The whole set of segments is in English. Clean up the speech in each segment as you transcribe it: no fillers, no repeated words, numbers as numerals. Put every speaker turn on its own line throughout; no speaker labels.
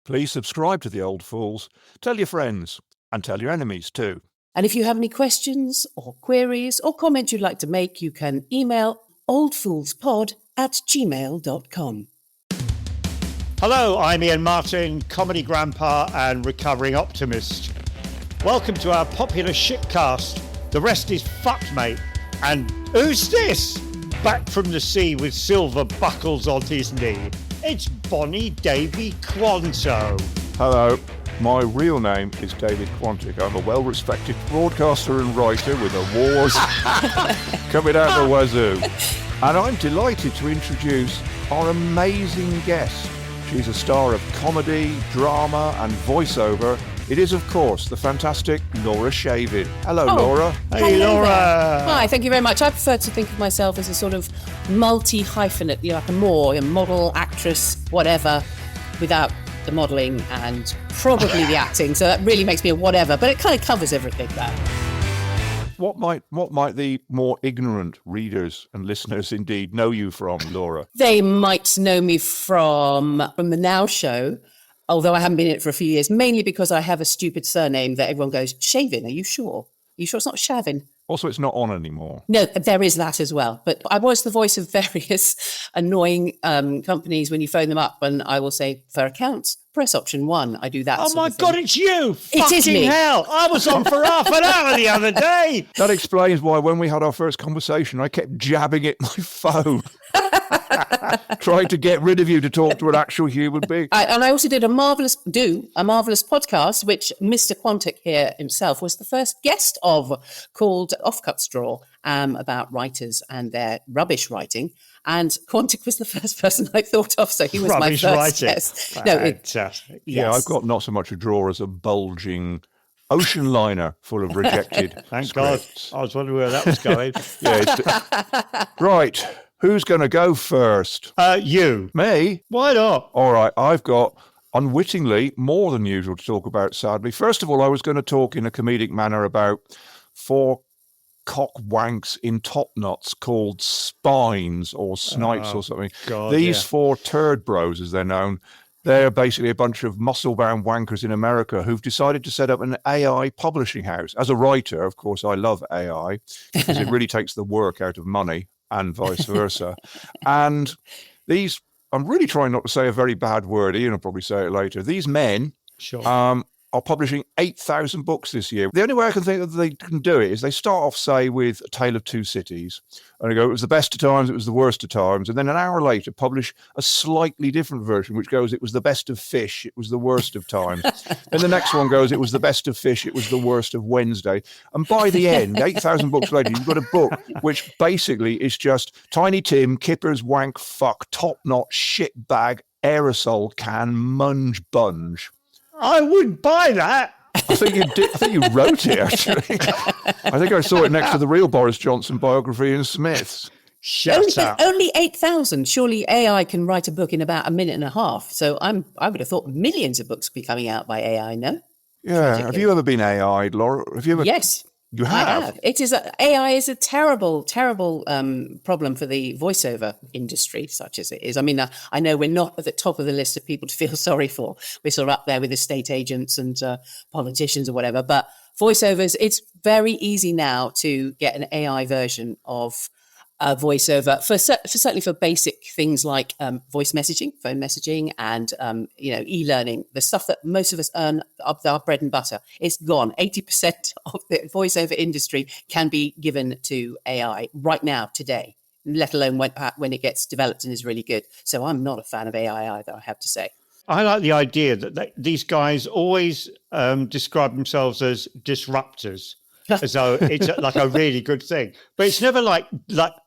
Please subscribe to The Old Fools, tell your friends, and tell your enemies too.
And if you have any questions or queries or comments you'd like to make, you can email oldfoolspod@gmail.com.
Hello, I'm Ian Martin, comedy grandpa and recovering optimist. Welcome to our popular shitcast. The rest is fucked, mate. And who's this? Back from the sea with silver buckles on his knee. It's Bonnie Davy Quanto.
Hello, my real name is David Quantick. I'm a well-respected broadcaster and writer with awards coming out the wazoo. And I'm delighted to introduce our amazing guest. She's a star of comedy, drama and voiceover. It is, of course, the fantastic Laura Shavin. Hello, Laura.
Hey,
Hello
Laura.
there. Hi, thank you very much. I prefer to think of myself as a sort of multi-hyphenate, like a model, actress, whatever, without the modelling and probably the acting. So that really makes me a whatever, but it kind of covers everything there.
What might the more ignorant readers and listeners indeed know you from, Laura?
They might know me from the Now Show, although I haven't been in it for a few years, mainly because I have a stupid surname that everyone goes, Shavin, are you sure? Are you sure it's not Shavin?
Also, it's not on anymore.
No, there is that as well. But I was the voice of various annoying companies when you phone them up, and I will say, for accounts, press option 1. I do that.
Oh my God, it's you!
It is me.
Fucking hell! I was on for half an hour the other day.
That explains why when we had our first conversation, I kept jabbing at my phone, trying to get rid of you to talk to an actual human being.
And I also did a marvellous podcast, which Mr. Quantick here himself was the first guest of, called Offcut Straw, about writers and their rubbish writing. And Quantick was the first person I thought of, so he was
Rubbish
my first
writing.
guest.
Fantastic.
Yeah,
Yes.
I've got not so much a drawer as a bulging ocean liner full of rejected
Thank
scripts.
God. I was wondering where that was going.
Right, who's going to go first?
You.
Me?
Why not?
All right, I've got, unwittingly, more than usual to talk about, sadly. First of all, I was going to talk in a comedic manner about 4 cock wanks in top knots called spines or snipes or something.
God,
These
yeah.
4 turd bros, as they're known, they're basically a bunch of muscle-bound wankers in America who've decided to set up an AI publishing house. As a writer, of course, I love AI because it really takes the work out of money and vice versa. And these, I'm really trying not to say a very bad word. Ian will probably say it later. These men
Sure.
are publishing 8,000 books this year. The only way I can think that they can do it is they start off, say, with A Tale of Two Cities, and they go, it was the best of times, it was the worst of times, and then an hour later publish a slightly different version, which goes, it was the best of fish, it was the worst of times. Then the next one goes, it was the best of fish, it was the worst of Wednesday. And by the end, 8,000 books later, you've got a book which basically is just Tiny Tim, Kipper's wank fuck, top knot, shit bag, aerosol can, munge bunge.
I would buy that.
I think you did. I think you wrote it, actually. I think I saw it next to the real Boris Johnson biography in Smith's.
Shut up.
Only 8,000. Surely AI can write a book in about a minute and a half. So I would have thought millions of books would be coming out by AI, no?
Yeah. Have you ever been AI'd, Laura? Have you ever?
Yes.
You have?
I have. AI is a terrible, terrible problem for the voiceover industry, such as it is. I mean, I know we're not at the top of the list of people to feel sorry for. We're sort of up there with estate agents and politicians or whatever. But voiceovers, it's very easy now to get an AI version of voiceover certainly for basic things like voice messaging, phone messaging, and e-learning. The stuff that most of us earn our bread and butter is gone. 80% of the voiceover industry can be given to AI right now, today, let alone when it gets developed and is really good. So I'm not a fan of AI either, I have to say.
I like the idea that these guys always describe themselves as disruptors. As though it's like a really good thing, but it's never like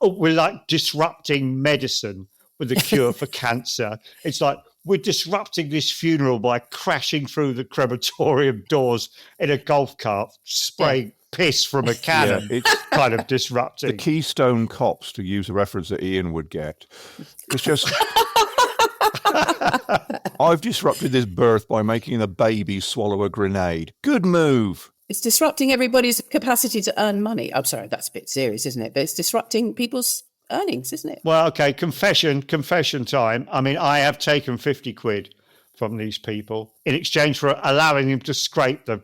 we're like disrupting medicine with a cure for cancer. It's like we're disrupting this funeral by crashing through the crematorium doors in a golf cart, spraying piss from a cannon.
Yeah, it's
kind of disrupting.
The Keystone Cops, to use a reference that Ian would get. It's just I've disrupted this birth by making the baby swallow a grenade. Good move.
It's disrupting everybody's capacity to earn money. I'm sorry, that's a bit serious, isn't it? But it's disrupting people's earnings, isn't it?
Well, okay, confession time. I mean, I have taken 50 quid from these people in exchange for allowing him to scrape the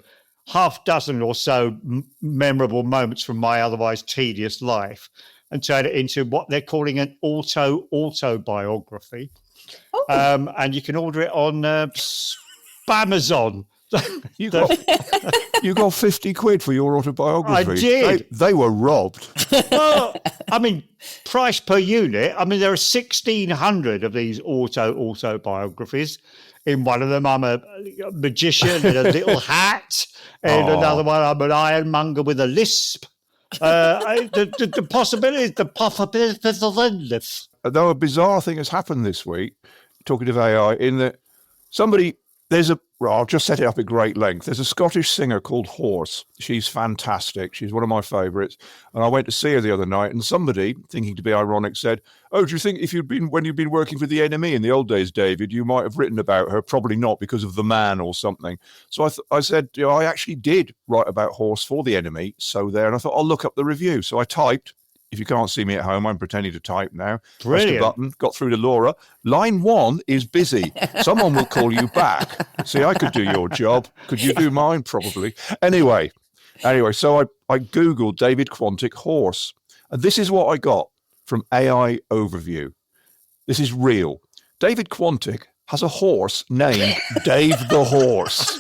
half dozen or so memorable moments from my otherwise tedious life and turn it into what they're calling an autobiography.
Oh.
And you can order it on Amazon.
You got 50 quid for your autobiography.
I did.
They were robbed.
Well, I mean, price per unit. I mean, there are 1,600 of these autobiographies. In one of them, I'm a magician in a little hat. In another one, I'm an ironmonger with a lisp. The possibilities are endless.
Though a bizarre thing has happened this week, talking of AI, in that I'll just set it up at great length. There's a Scottish singer called Horse. She's fantastic. She's one of my favourites. And I went to see her the other night, and somebody, thinking to be ironic, said, "Oh, do you think when you've been working for the NME in the old days, David, you might have written about her? Probably not, because of The Man or something." So I said, I actually did write about Horse for the NME. So there, and I thought, I'll look up the review. So I typed. If you can't see me at home, I'm pretending to type now. Pressed a button, got through to Laura. Line 1 is busy. Someone will call you back. See, I could do your job. Could you do mine? Probably. Anyway, so I Googled David Quantick Horse. And this is what I got from AI Overview. This is real. David Quantick has a horse named Dave the Horse.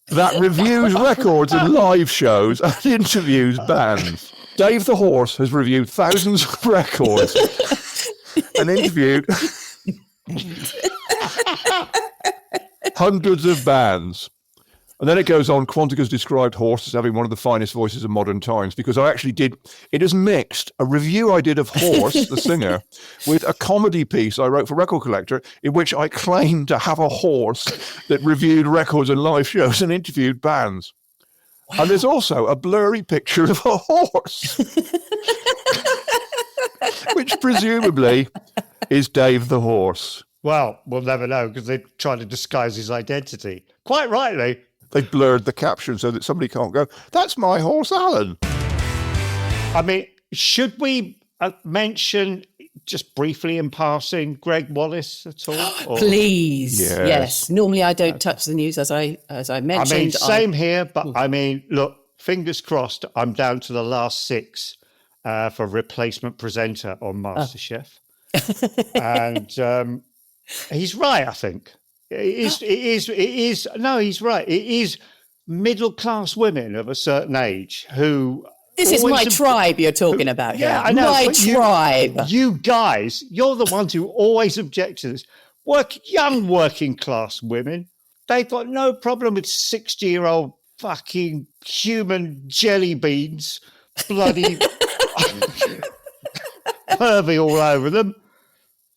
That reviews records and live shows and interviews bands. Dave the Horse has reviewed thousands of records and interviewed hundreds of bands. And then it goes on, Quantick has described Horse as having one of the finest voices of modern times, because I actually did, it has mixed a review I did of Horse, the singer, with a comedy piece I wrote for Record Collector, in which I claimed to have a horse that reviewed records and live shows and interviewed bands. Wow. And there's also a blurry picture of a horse, which presumably is Dave the Horse.
Well, we'll never know, because they try to disguise his identity. Quite rightly.
They blurred the caption so that somebody can't go, "That's my horse, Alan."
I mean, should we mention, just briefly in passing, Greg Wallace at all? Or?
Please. Yes. Normally I don't touch the news, as I mentioned.
I mean, same here, but I mean, look, fingers crossed, I'm down to the last 6 for replacement presenter on MasterChef. And he's right, I think. It is. No, he's right. It is middle-class women of a certain age who...
This is my tribe you're talking about here.
Yeah, I know.
My tribe.
You guys, you're the ones who always object to this. Young working-class women, they've got no problem with 60-year-old fucking human jelly beans, bloody pervy all over them.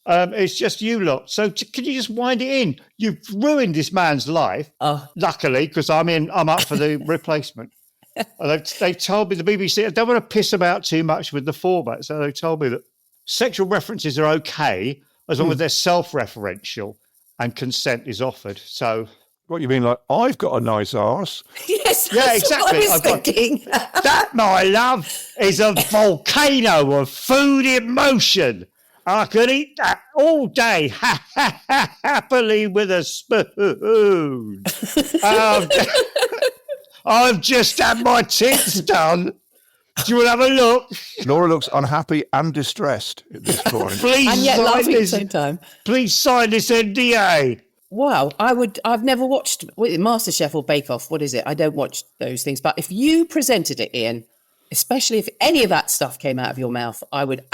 It's just you lot. So can you just wind it in? You've ruined this man's life. Luckily, because I'm up for the replacement. They've told me, the BBC, I don't want to piss about too much with the format, so they told me that sexual references are okay as long as they're self-referential and consent is offered. So...
What you mean, like, I've got a nice arse?
Yes,
yeah, exactly.
What I was thinking.
That, my love, is a volcano of food in motion. I could eat that all day, happily with a spoon. I've just had my tits done. Do you want to have a look?
Laura looks unhappy and distressed at this point.
Please,
and yet laughing at the same time.
Please sign this NDA.
Wow, I've never watched MasterChef or Bake Off. What is it? I don't watch those things. But if you presented it, Ian, especially if any of that stuff came out of your mouth, I would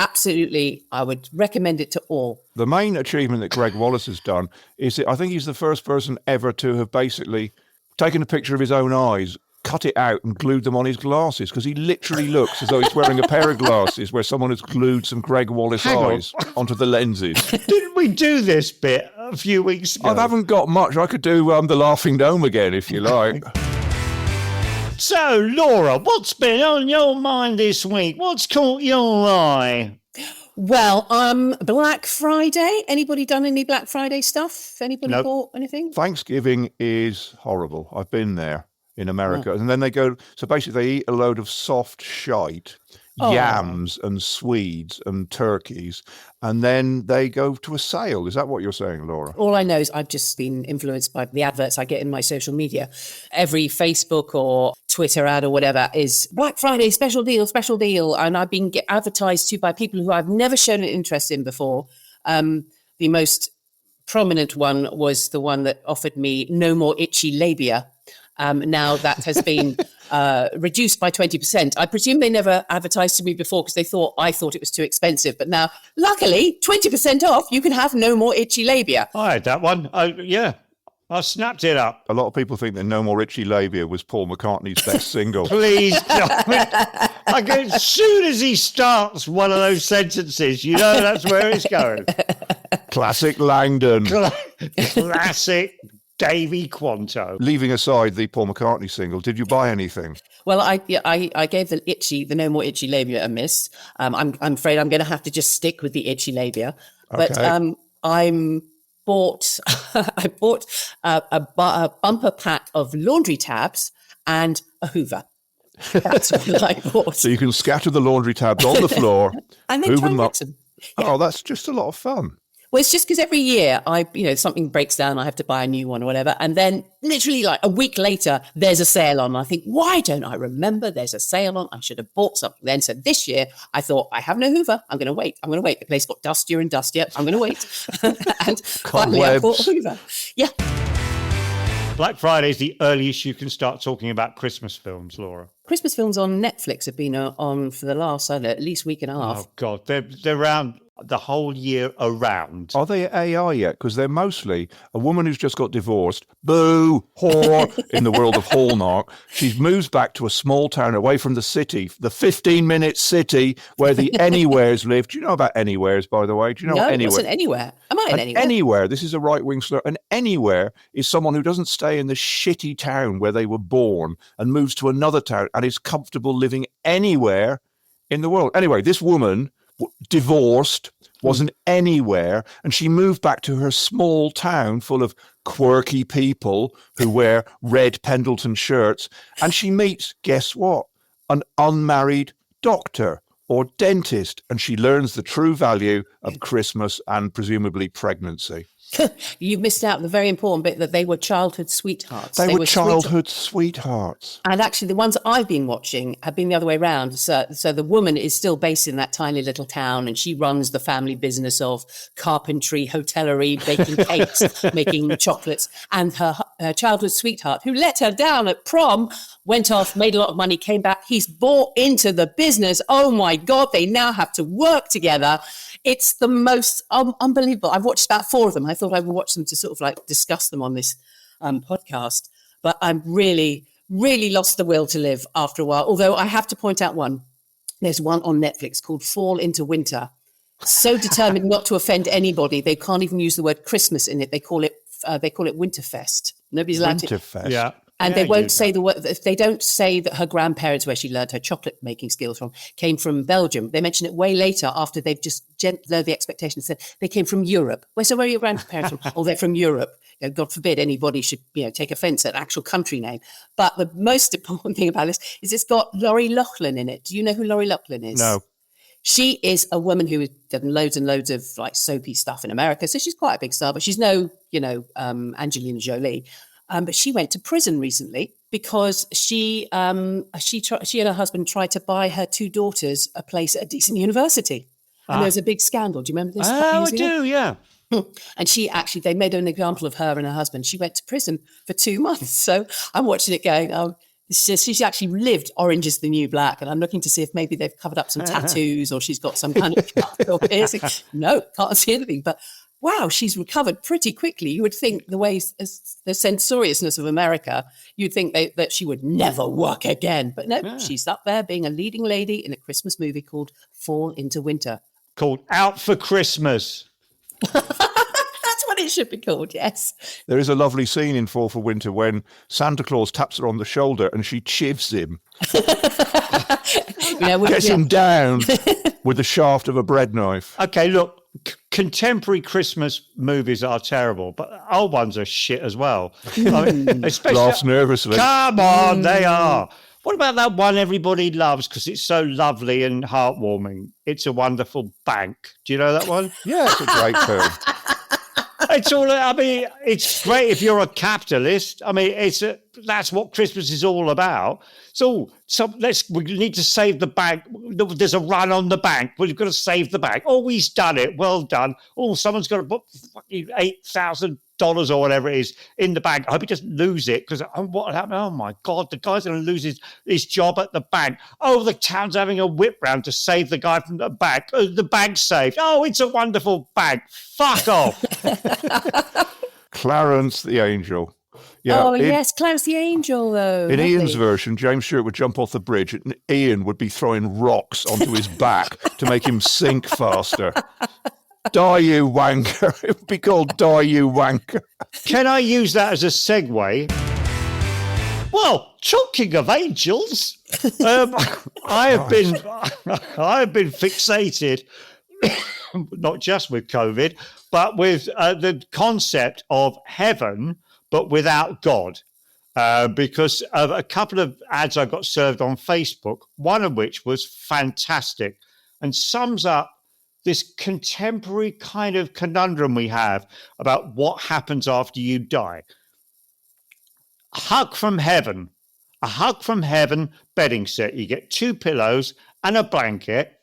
recommend it to all.
The main achievement that Greg Wallace has done is that I think he's the first person ever to have basically taken a picture of his own eyes, cut it out and glued them on his glasses, because he literally looks as though he's wearing a pair of glasses where someone has glued some Greg Wallace eyes onto the lenses.
Didn't we do this bit a few weeks ago?
I haven't got much. I could do the Laughing Dome again, if you like.
So, Laura, what's been on your mind this week? What's caught your eye?
Well, Black Friday. Anybody done any Black Friday stuff? Anybody bought anything?
Thanksgiving is horrible. I've been there in America. And then they go, so basically they eat a load of soft shite yams and Swedes and turkeys, and then they go to a sale. Is that what you're saying, Laura?
All I know is I've just been influenced by the adverts I get in my social media. Every Facebook or Twitter ad or whatever is Black Friday, special deal. And I've been advertised to by people who I've never shown an interest in before. The most prominent one was the one that offered me no more itchy labia. Now that has been reduced by 20%. I presume they never advertised to me before because I thought it was too expensive. But now, luckily, 20% off, you can have no more itchy labia.
I had that one. Yeah. I snapped it up.
A lot of people think that No More Itchy Labia was Paul McCartney's best single.
Please, as soon as he starts one of those sentences, you know that's where it's going.
Classic Langdon.
Classic Davy Quanto.
Leaving aside the Paul McCartney single, did you buy anything?
Well, I gave the No More Itchy Labia a miss. I'm afraid I'm going to have to just stick with the itchy labia. But
Okay.
I bought a bumper pack of laundry tabs and a Hoover. That's what I bought.
So you can scatter the laundry tabs on the floor.
And then
hoover
try and
them up.
mix them.
Oh, that's just a lot of fun.
Well, it's just because every year something breaks down, I have to buy a new one or whatever. And then literally like a week later, there's a sale on. I think, why don't I remember there's a sale on? I should have bought something then. So this year I thought, I have no Hoover. I'm going to wait. The place got dustier and dustier. I'm going to wait. And finally I bought a Hoover. Yeah.
Black Friday is the earliest you can start talking about Christmas films, Laura.
Christmas films on Netflix have been on for the last, I don't know, at least week and a half.
Oh, God. They're around the whole year around.
Are they AI yet? Because they're mostly a woman who's just got divorced, boo, whore, in the world of Hallmark. She's moved back to a small town away from the city, the 15-minute city where the Anywheres live. Do you know about Anywheres, by the way? Do you know
No,
what Anywhere?
it wasn't anywhere. Am I in
An
anywhere?
anywhere, this is a right-wing slur. An anywhere is someone who doesn't stay in the shitty town where they were born and moves to another town and is comfortable living anywhere in the world. Anyway, this woman, divorced, wasn't anywhere, and she moved back to her small town full of quirky people who wear red Pendleton shirts, and she meets, guess what, an unmarried doctor or dentist, and she learns the true value of Christmas and presumably pregnancy.
You missed out the very important bit that they were childhood sweethearts.
They were
sweet-
childhood sweethearts.
And actually, the ones I've been watching have been the other way around. So the woman is still based in that tiny little town, and she runs the family business of carpentry, hotellerie, baking cakes, making chocolates. And her childhood sweetheart, who let her down at prom, went off, made a lot of money, came back. He's bought into the business. Oh my God, they now have to work together. It's the most unbelievable. I've watched about 4 of them. I thought I would watch them to sort of like discuss them on this podcast. But I'm really, really lost the will to live after a while. Although I have to point out one. There's one on Netflix called Fall into Winter. So determined not to offend anybody, they can't even use the word Christmas in it. They call it Winterfest. Nobody's allowed to.
Winterfest.
Yeah.
And
Yeah,
they won't
you
say the word. They don't say that her grandparents, where she learned her chocolate making skills from, came from Belgium. They mention it way later after they've just lowered the expectation. Said they came from Europe. So where are your grandparents from? Oh, they're from Europe. God forbid anybody should take offence at an actual country name. But the most important thing about this is it's got Lori Loughlin in it. Do you know who Lori Loughlin is?
No.
She is a woman who has done loads and loads of like soapy stuff in America. So she's quite a big star, but she's no, Angelina Jolie. But she went to prison recently because she and her husband tried to buy her 2 daughters a place at a decent university. And there was a big scandal. Do you remember this?
Oh, I do, yeah.
And they made an example of her and her husband. She went to prison for 2 months. So I'm watching it going, she's actually lived Orange is the New Black. And I'm looking to see if maybe they've covered up some tattoos or she's got some kind of cut or piercing. No, can't see anything. But wow, she's recovered pretty quickly. You would think the way the censoriousness of America, you'd think that she would never work again. But no, she's up there being a leading lady in a Christmas movie called Fall into Winter.
Called Out for Christmas.
That's what it should be called, yes.
There is a lovely scene in Fall for Winter when Santa Claus taps her on the shoulder and she chivs him. Gets him down with the shaft of a bread knife.
Okay, look, contemporary Christmas movies are terrible, but old ones are shit as well. I mean, especially,
Laughs nervously.
Come on, they are. What about that one everybody loves because it's so lovely and heartwarming? It's a Wonderful Bank. Do you know that one?
Yeah, it's a great film.
It's all. I mean, it's great if you're a capitalist. I mean, that's what Christmas is all about. So we need to save the bank. There's a run on the bank. We've got to save the bank. Oh, he's done it. Well done. Oh, someone's got to put fucking $8,000 or whatever it is in the bank. I hope he doesn't lose it because what happened? Oh my God, the guy's going to lose his job at the bank. Oh, the town's having a whip round to save the guy from the bank. Oh, the bank's saved. Oh, it's a wonderful bank. Fuck off.
Clarence the Angel. Yeah,
yes, Clarence the Angel, though.
In
Lovely.
Ian's version, James Stewart would jump off the bridge and Ian would be throwing rocks onto his back to make him sink faster. Die, you wanker. It would be called Die, you wanker.
Can I use that as a segue? Well, talking of angels, I have been fixated, not just with COVID, but with the concept of heaven, but without God. Because of a couple of ads I got served on Facebook, one of which was fantastic and sums up this contemporary kind of conundrum we have about what happens after you die. A hug from heaven bedding set. You get 2 pillows and a blanket.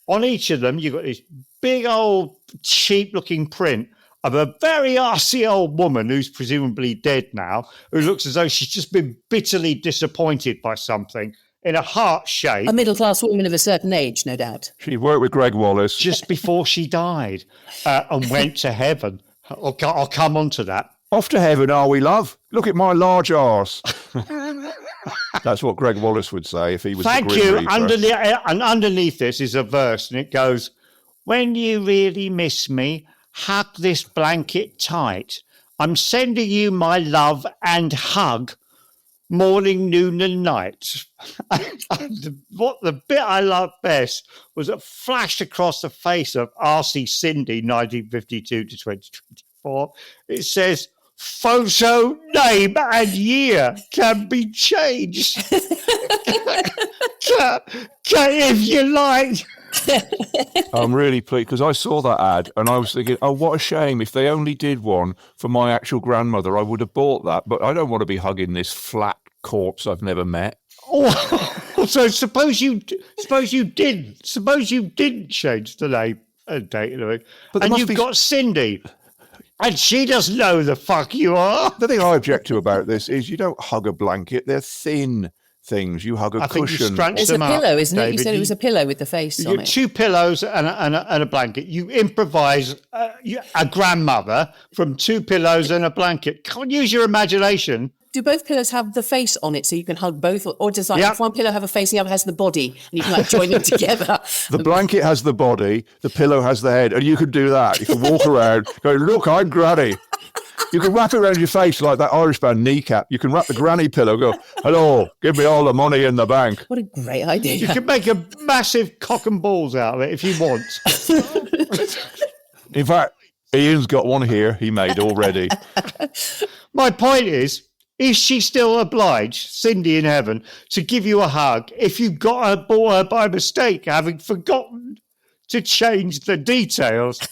On each of them, you've got this big old cheap looking print of a very arsey old woman who's presumably dead now, who looks as though she's just been bitterly disappointed by something in a heart shape.
A middle-class woman of a certain age, no doubt.
She worked with Greg Wallace.
Just before she died and went to heaven. I'll come on to that.
Off to heaven are we, love? Look at my large arse. That's what Greg Wallace would say if he was
Thank
the Grim
you.
Reaper.
And underneath this is a verse, and it goes, "When you really miss me, hug this blanket tight. I'm sending you my love and hug, morning, noon, and night." What the bit I loved best was it flashed across the face of R.C. Cindy, 1952 to 2024. It says, "Photo, name, and year can be changed." If you like.
I'm really pleased because I saw that ad and I was thinking, oh, what a shame. If they only did one for my actual grandmother, I would have bought that. But I don't want to be hugging this flat corpse I've never met.
Oh, so suppose you didn't change the name and date of it, and you've got Cindy, and she doesn't know the fuck you are.
The thing I object to about this is you don't hug a blanket; they're thin things. You hug a cushion.
It's a pillow, isn't it? You said it was a pillow with the face on it.
2 pillows and a blanket. You improvise a grandmother from 2 pillows and a blanket. Can't use your imagination.
Do both pillows have the face on it so you can hug both? Or does if one pillow have a face and the other has the body and you can join them together?
The blanket has the body, the pillow has the head, and you could do that. You can walk around going, look, I'm Granny. You can wrap it around your face like that Irish band Kneecap. You can wrap the granny pillow, go, hello, give me all the money in the bank.
What a great idea.
You can make a massive cock and balls out of it if you want.
In fact, Ian's got one here he made already.
My point is she still obliged, Cindy in heaven, to give you a hug if you bought her by mistake, having forgotten to change the details?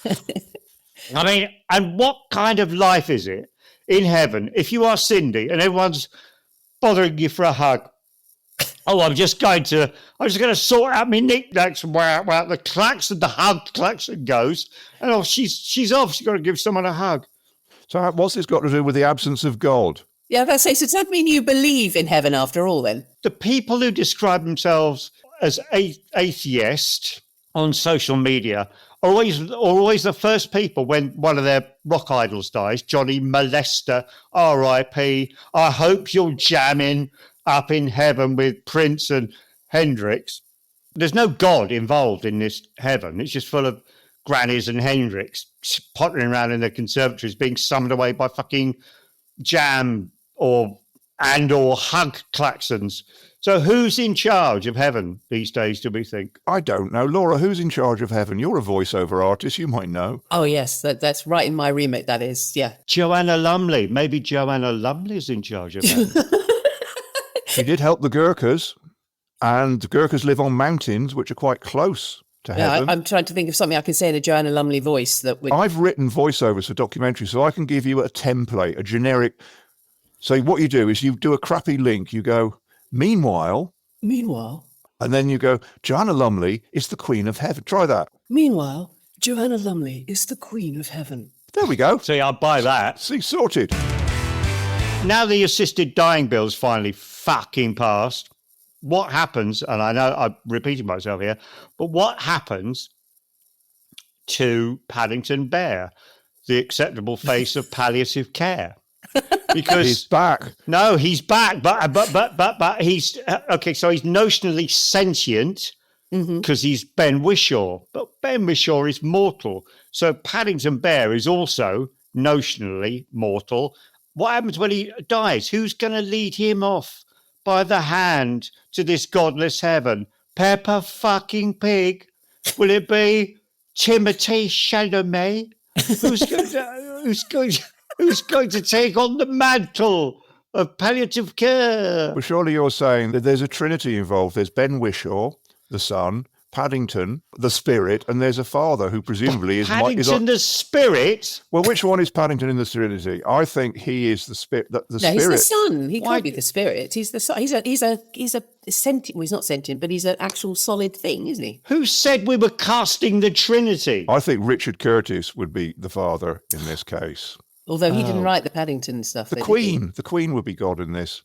I mean, and what kind of life is it in heaven if you are Cindy and everyone's bothering you for a hug? Oh, I'm just going to sort out my knickknacks and where the klaxon, the hug klaxon goes. And she's off. She's got to give someone a hug.
So what's this got to do with the absence of God?
Yeah, that's so does that mean you believe in heaven after all then?
The people who describe themselves as atheist on social media are always the first people when one of their rock idols dies. Johnny Molester, R.I.P. I hope you're jamming up in heaven with Prince and Hendrix. There's no God involved in this heaven. It's just full of grannies and Hendrix pottering around in their conservatories being summoned away by fucking jam or hug klaxons. So who's in charge of heaven these days, do we think?
I don't know. Laura, who's in charge of heaven? You're a voiceover artist. You might know.
Oh, yes. That's right in my remit, that is. Yeah.
Joanna Lumley. Maybe Joanna Lumley's in charge of heaven.
She did help the Gurkhas, and the Gurkhas live on mountains which are quite close to heaven.
I'm trying to think of something I can say in a Joanna Lumley voice that would.
I've written voiceovers for documentaries, so I can give you a template, a generic. So what you do is you do a crappy link. You go, meanwhile, and then you go, Joanna Lumley is the Queen of Heaven. Try that.
Meanwhile, Joanna Lumley is the Queen of Heaven.
There we go.
See, I'll buy that.
See, sorted.
Now the assisted dying bill's finally fucking passed. What happens, and I know I'm repeating myself here, but what happens to Paddington Bear, the acceptable face of palliative care? Because
He's back.
No, he's back, but he's okay. So he's notionally sentient because he's Ben Whishaw, but Ben Whishaw is mortal. So Paddington Bear is also notionally mortal. What happens when he dies? Who's going to lead him off by the hand to this godless heaven? Peppa fucking Pig? Will it be Timothée Chalamet? Who's going to take on the mantle of palliative care?
Well, surely you're saying that there's a trinity involved. There's Ben Whishaw, the son, Paddington, the spirit, and there's a father who presumably is...
Paddington the spirit?
Well, which one is Paddington in the trinity? I think he is the spirit. The
No,
spirit.
he's the son. He can't be the spirit. He's the son. He's a sentient. Well, he's not sentient, but he's an actual solid thing, isn't he?
Who said we were casting the Trinity?
I think Richard Curtis would be the father in this case.
Although he didn't write the Paddington stuff.
The Queen would be God in this.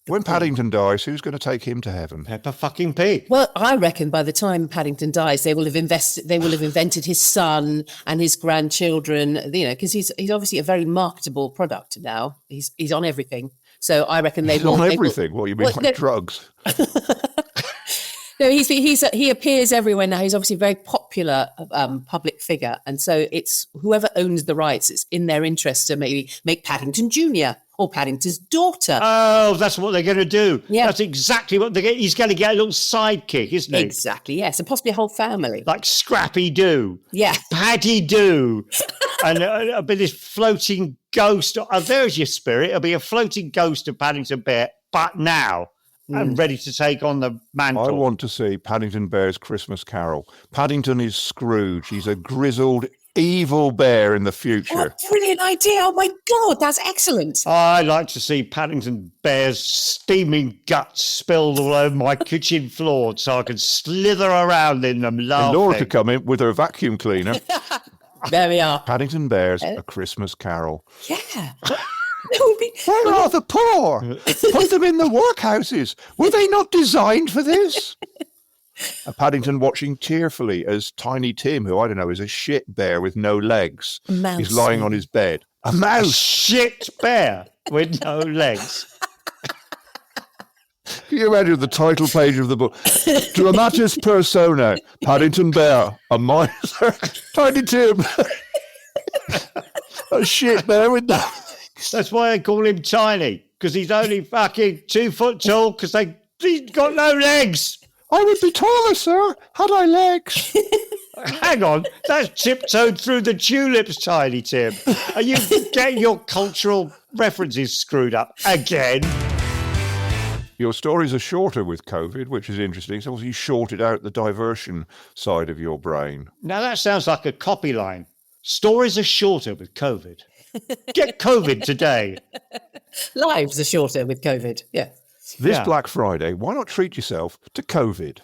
When Paddington dies, who's going to take him to heaven?
Peppa fucking Pig.
Well, I reckon by the time Paddington dies, they will have invented his son and his grandchildren. You know, because he's obviously a very marketable product now. He's on everything. So I reckon
He's on everything. What, you mean like drugs?
No, he appears everywhere now. He's obviously a very popular public figure, and so it's whoever owns the rights. It's in their interest to maybe make Paddington Jr. or Paddington's daughter.
Oh, that's what they're going to do.
Yeah.
That's exactly what he's going to get a little sidekick, isn't he?
Exactly, yes, and possibly a whole family.
Like Scrappy Doo.
Yeah.
Paddy Doo. And it'll be this floating ghost. Oh, there's your spirit. It'll be a floating ghost of Paddington Bear, but now. And ready to take on the mantle.
I want to see Paddington Bear's Christmas Carol. Paddington is Scrooge. He's a grizzled, evil bear in the future.
What a brilliant idea. Oh, my God, that's excellent.
I like to see Paddington Bear's steaming guts spilled all over my kitchen floor so I can slither around in them laughing.
And Laura could come in with her vacuum cleaner.
There we are.
Paddington Bear's A Christmas Carol.
Yeah.
Where are the poor? Put them in the workhouses. Were they not designed for this? Paddington watching tearfully as Tiny Tim, who I don't know is a shit bear with no legs, is lying on his bed. A mouse.
A shit bear with no legs.
Can you imagine the title page of the book? Dramatis persona, Paddington Bear, a miser, Tiny Tim, a shit bear with no...
That's why they call him Tiny, because he's only fucking 2 foot tall, because he's got no legs.
I would be taller, sir, had I legs.
Hang on, that's tiptoed through the tulips, Tiny Tim. Are you getting your cultural references screwed up again?
Your stories are shorter with COVID, which is interesting. So you shorted out the diversion side of your brain.
Now that sounds like a copy line. Stories are shorter with COVID. Get COVID today.
Lives are shorter with COVID. Yeah.
This Black Friday, why not treat yourself to COVID?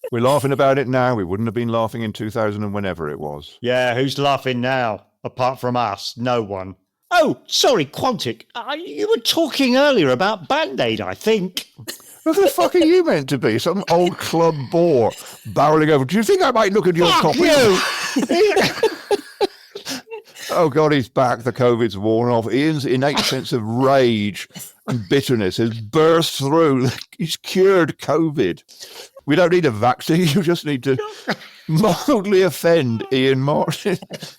We're laughing about it now. We wouldn't have been laughing in 2000 and whenever it was.
Yeah, who's laughing now? Apart from us, no one. Oh, sorry, Quantic. You were talking earlier about Band-Aid, I think.
Who the fuck are you meant to be? Some old club bore barreling over. Do you think I might look at your copy?
You!
Oh, God, he's back. The COVID's worn off. Ian's innate sense of rage and bitterness has burst through. He's cured COVID. We don't need a vaccine. You just need to mildly offend Ian Martin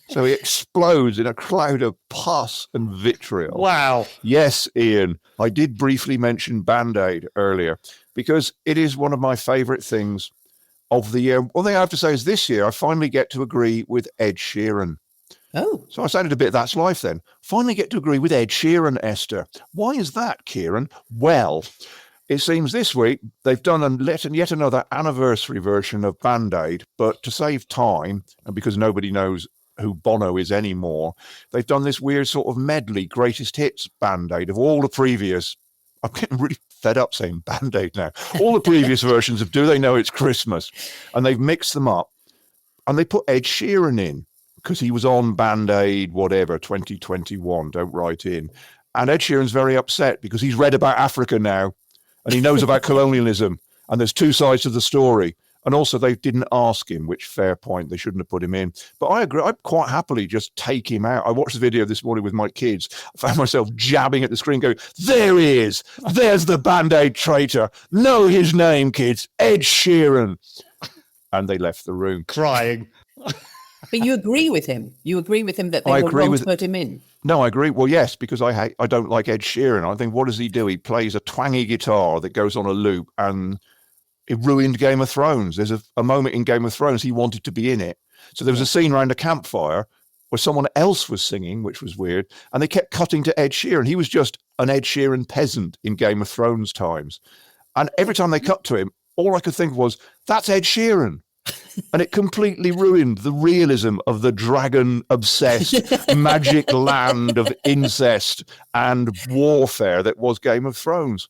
so he explodes in a cloud of pus and vitriol.
Wow.
Yes, Ian, I did briefly mention Band-Aid earlier because it is one of my favourite things of the year. One thing I have to say is this year I finally get to agree with Ed Sheeran.
Oh,
So I sounded a bit That's Life then. Finally get to agree with Ed Sheeran, Esther. Why is that, Kieran? Well, it seems this week they've done yet another anniversary version of Band-Aid, but to save time, and because nobody knows who Bono is anymore, they've done this weird sort of medley greatest hits Band-Aid of all the previous. I'm getting really fed up saying Band-Aid now. All the previous versions of Do They Know It's Christmas? And they've mixed them up. And they put Ed Sheeran in because he was on Band-Aid, whatever, 2021, don't write in. And Ed Sheeran's very upset because he's read about Africa now and he knows about colonialism. And there's two sides to the story. And also they didn't ask him, which fair point, they shouldn't have put him in. But I agree, I'd quite happily just take him out. I watched the video this morning with my kids. I found myself jabbing at the screen going, there he is. There's the Band-Aid traitor. Know his name, kids. Ed Sheeran. And they left the room.
Crying.
but you agree with him. You agree with him that they were wrong to put him in.
No, I agree. Well, yes, because I don't like Ed Sheeran. I think, what does he do? He plays a twangy guitar that goes on a loop, and it ruined Game of Thrones. There's a moment in Game of Thrones he wanted to be in it. So there was a scene around a campfire where someone else was singing, which was weird, and they kept cutting to Ed Sheeran. He was just an Ed Sheeran peasant in Game of Thrones times. And every time they cut to him, all I could think was, that's Ed Sheeran. And it completely ruined the realism of the dragon-obsessed magic land of incest and warfare that was Game of Thrones.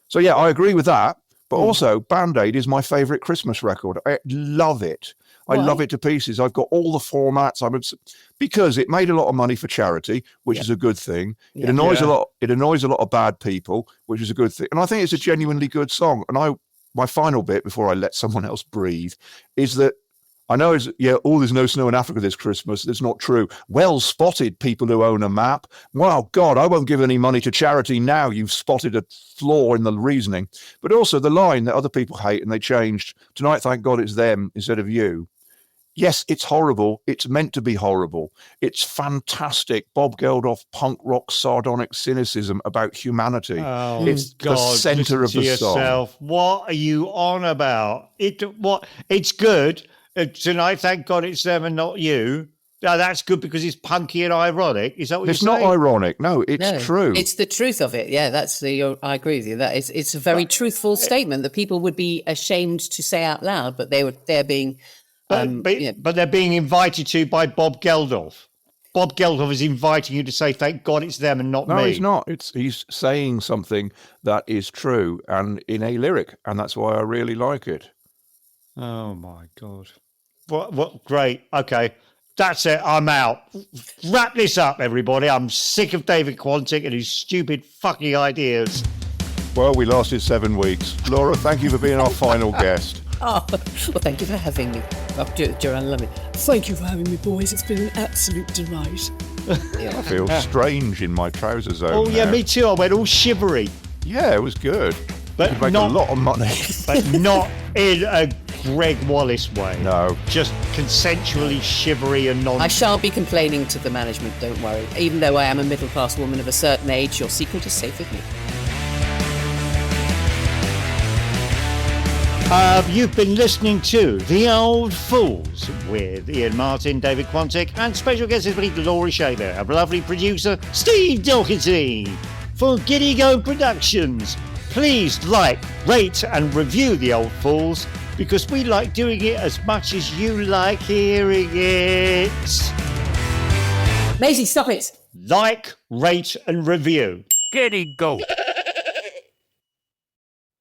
So, yeah, I agree with that. But also, Band-Aid is my favourite Christmas record. I love it. I love it to pieces. I've got all the formats. Because it made a lot of money for charity, which is a good thing. It annoys a lot. It annoys a lot of bad people, which is a good thing. And I think it's a genuinely good song. And my final bit before I let someone else breathe is that I know there's no snow in Africa this Christmas. That's not true. Well spotted, people who own a map. Well, God, I won't give any money to charity now. You've spotted a flaw in the reasoning. But also the line that other people hate, and they changed, tonight, thank God it's them instead of you. Yes, it's horrible. It's meant to be horrible. It's fantastic. Bob Geldof, punk rock, sardonic cynicism about humanity.
Oh,
it's
God,
the center of the song.
What are you on about? It's good. Tonight, thank God it's them and not you. Now, that's good because it's punky and ironic. Is that what you're saying?
It's not ironic. No, it's true.
It's the truth of it. Yeah, I agree with you. That it's a very truthful statement that people would be ashamed to say out loud, but they're being...
But they're being invited to by Bob Geldof. Bob Geldof is inviting you to say, thank God it's them and not me.
No, he's not. He's saying something that is true and in a lyric, and that's why I really like it.
Oh, my God. What great. Okay, that's it. I'm out. Wrap this up, everybody. I'm sick of David Quantick and his stupid fucking ideas.
Well, we lasted 7 weeks. Laura, thank you for being our final guest.
Oh, well, thank you for having me. Joanne, love it.
Thank you for having me, boys. It's been an absolute delight.
I feel strange in my trouser zone.
Oh, yeah,
now.
me too. I went all shivery.
Yeah, it was good.
But
you make a lot of money.
But not in a Greg Wallace way.
No.
Just consensually shivery and
I shan't be complaining to the management, don't worry. Even though I am a middle-class woman of a certain age, your secret is safe with me.
You've been listening to The Old Fools with Ian Martin, David Quantick, and special guest this week, Laurie Shaver, our lovely producer, Steve Doherty. For Giddy Go Productions, please like, rate, and review The Old Fools because we like doing it as much as you like hearing it.
Maisie, stop it!
Like, rate, and review.
Giddy Go.